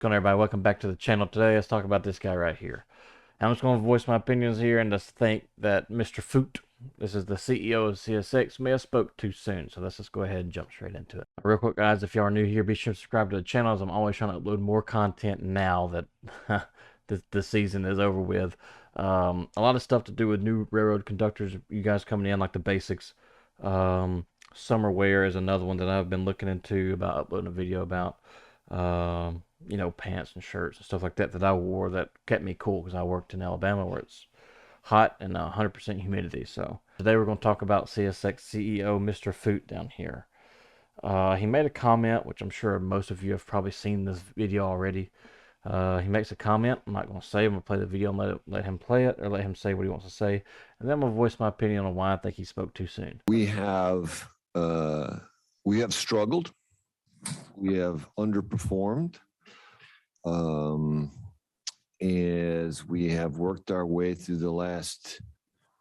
Going on, everybody? Welcome back to the channel. Today, let's talk about this guy right here. I'm just going to voice my opinions here and just think that Mr. Foote, this is the CEO of CSX, may have spoke too soon. So let's just go ahead and jump straight into it. Real quick, guys, if y'all are new here, be sure to subscribe to the channel, as I'm always trying to upload more content now that the season is over with. A lot of stuff to do with new railroad conductors, you guys coming in, like the basics. Summer wear is another one that I've been looking into, about uploading a video about. You know, pants and shirts and stuff like that that I wore that kept me cool because I worked in Alabama where it's hot and 100% humidity. So today we're going to talk about CSX CEO Mr. Foote down here. He made a comment, which I'm sure most of you have probably seen this video already. He makes a comment. I'm not going to say. I'm going to play the video and let him play it, or let him say what he wants to say, and then I'm going to voice my opinion on why I think he spoke too soon. We have struggled. We have underperformed. As we have worked our way through the last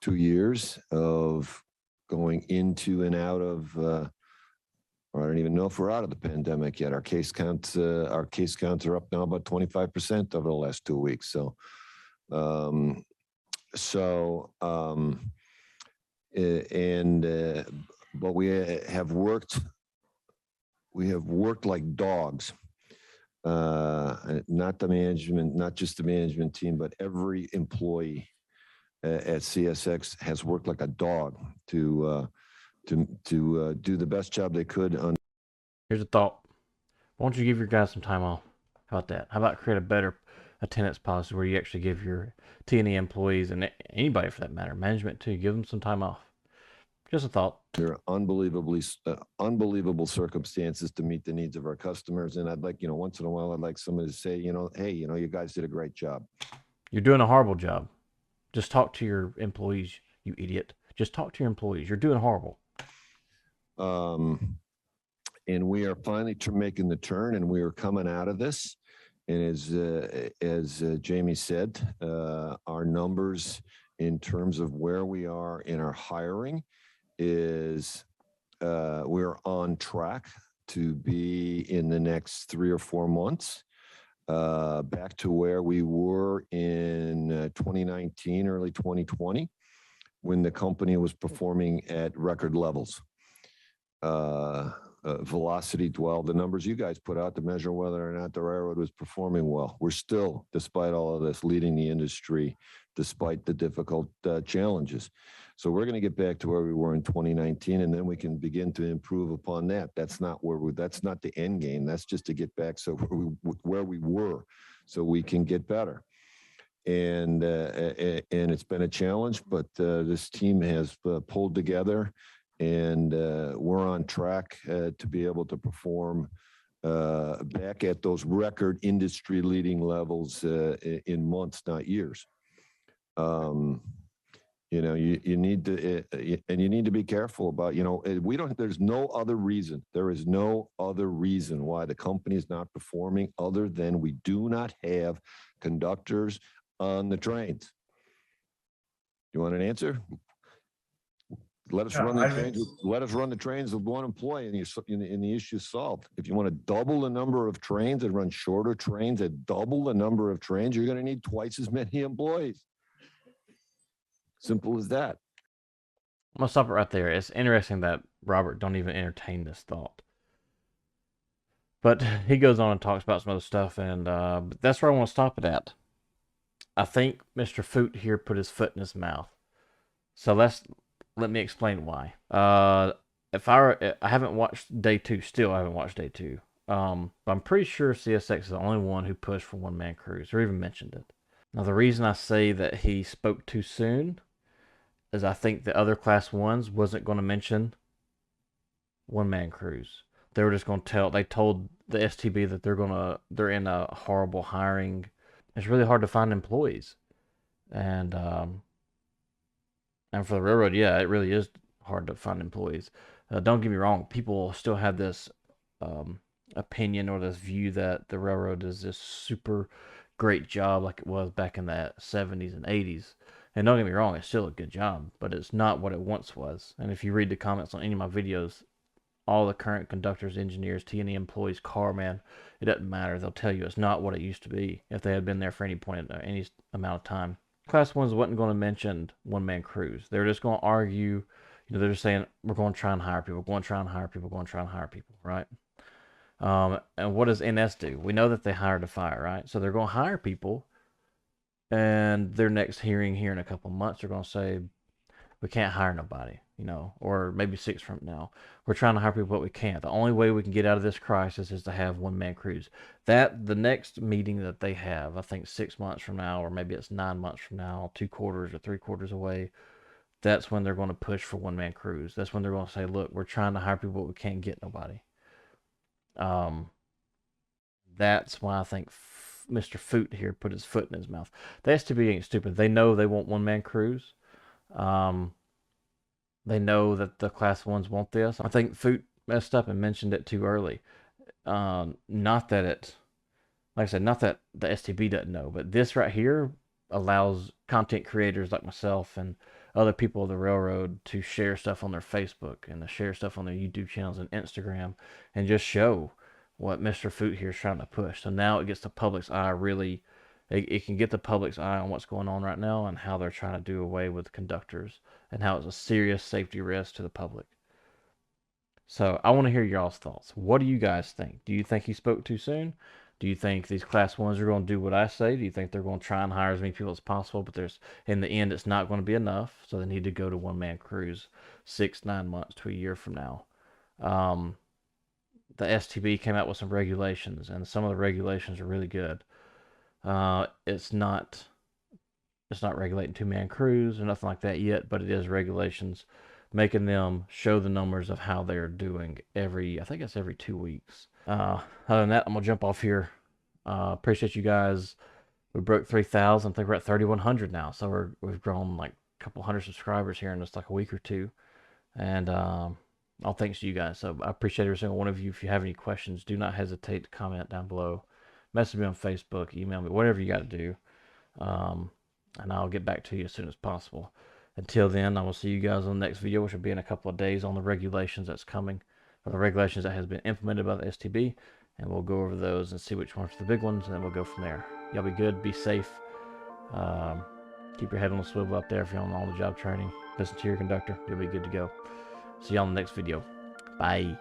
2 years of going into and out of, I don't even know if we're out of the pandemic yet. Our case counts are up now about 25% over the last 2 weeks. But we have worked like dogs. Not just the management team, but every employee at CSX has worked like a dog to do the best job they could. Here's a thought. Why don't you give your guys some time off? How about that? How about create a better attendance policy where you actually give your T&E employees, and anybody for that matter, management too, give them some time off? Just a thought. There are unbelievable circumstances to meet the needs of our customers. And I'd like, once in a while, I'd like somebody to say, hey, you guys did a great job. You're doing a horrible job. Just talk to your employees, you idiot. Just talk to your employees. You're doing horrible. And we are finally making the turn, and we are coming out of this. And as Jamie said, our numbers in terms of where we are in our hiring is we're on track to be, in the next 3 or 4 months, back to where we were in 2019, early 2020, when the company was performing at record levels. Velocity, dwell, the numbers you guys put out to measure whether or not the railroad was performing well. We're still, despite all of this, leading the industry, despite the difficult challenges. So we're going to get back to where we were in 2019, and then we can begin to improve upon that. That's not the end game. That's just to get back where we were, so we can get better. And it's been a challenge, but this team has pulled together, and we're on track to be able to perform back at those record industry leading levels in months, not years. You need to be careful about, there's no other reason. There is no other reason why the company is not performing other than we do not have conductors on the trains. You want an answer? Let us run the trains. Let us run the trains with one employee, and the issue is solved. If you want to double the number of trains and run shorter trains at double the number of trains, you're going to need twice as many employees. Simple as that. I'm gonna stop it right there. It's interesting that Robert don't even entertain this thought, but he goes on and talks about some other stuff, and but that's where I want to stop it at. I think Mr. Foote here put his foot in his mouth. So let me explain why. I haven't watched day 2. Still, I haven't watched day 2. But I'm pretty sure CSX is the only one who pushed for one-man crews, or even mentioned it. Now, the reason I say that he spoke too soon is I think the other Class 1s wasn't going to mention one-man crews. They were just going to they told the STB that they're in a horrible hiring. It's really hard to find employees. And for the railroad, yeah, it really is hard to find employees. Don't get me wrong. People still have this opinion or this view that the railroad is this super great job like it was back in the 70s and 80s. And don't get me wrong, it's still a good job, but it's not what it once was. And if you read the comments on any of my videos, all the current conductors, engineers, T&E employees, carmen. It doesn't matter. They'll tell you it's not what it used to be if they had been there for any point, any amount of time. Class ones wasn't going to mention one-man crews. They're just going to argue. They're just saying we're going to try and hire people, going to try and hire people, going to try and hire people, right? And what does NS do? We know that they hire to fire, right? So they're going to hire people, and their next hearing here in a couple months, they're going to say we can't hire nobody, or maybe 6 from now. We're trying to hire people, but we can't. The only way we can get out of this crisis is to have one-man crews. That the next meeting that they have, I think 6 months from now, or maybe it's 9 months from now, 2 quarters or 3 quarters away. That's when they're going to push for one-man crews. That's when they're going to say, look, we're trying to hire people, but we can't get nobody. That's why I think Mr. Foote here put his foot in his mouth. The STB ain't stupid. They know they want one-man crews. They know that the class ones want this. I think Foote messed up and mentioned it too early. Not that it, like I said, not that the STB doesn't know, but this right here allows content creators like myself and other people of the railroad to share stuff on their Facebook and to share stuff on their YouTube channels and Instagram and just show what Mr. Foote here is trying to push. So now it gets the public's eye really, it can get the public's eye on what's going on right now and how they're trying to do away with conductors and how it's a serious safety risk to the public. So I want to hear y'all's thoughts. What do you guys think? Do you think he spoke too soon? Do you think these class ones are going to do what I say? Do you think they're going to try and hire as many people as possible, but in the end it's not going to be enough, so they need to go to one-man crews 6, 9 months to a year from now? The STB came out with some regulations, and some of the regulations are really good. It's not regulating 2-man crews or nothing like that yet, but it is regulations making them show the numbers of how they're doing I think it's every 2 weeks. Other than that, I'm gonna jump off here. Appreciate you guys. We broke 3,000. I think we're at 3,100 now, so we've grown like a couple hundred subscribers here in just like a week or two, and all thanks to you guys. So I appreciate every single one of you. If you have any questions, do not hesitate to comment down below. Message me on Facebook, email me, whatever you got to do, and I'll get back to you as soon as possible. Until then, I will see you guys on the next video, which will be in a couple of days, on the regulations that's coming, or the regulations that has been implemented by the STB, and we'll go over those and see which ones are the big ones, and then we'll go from there. Y'all be good, be safe, keep your head on the swivel up there if you're on the-job training. Listen to your conductor, you'll be good to go. See y'all in the next video. Bye.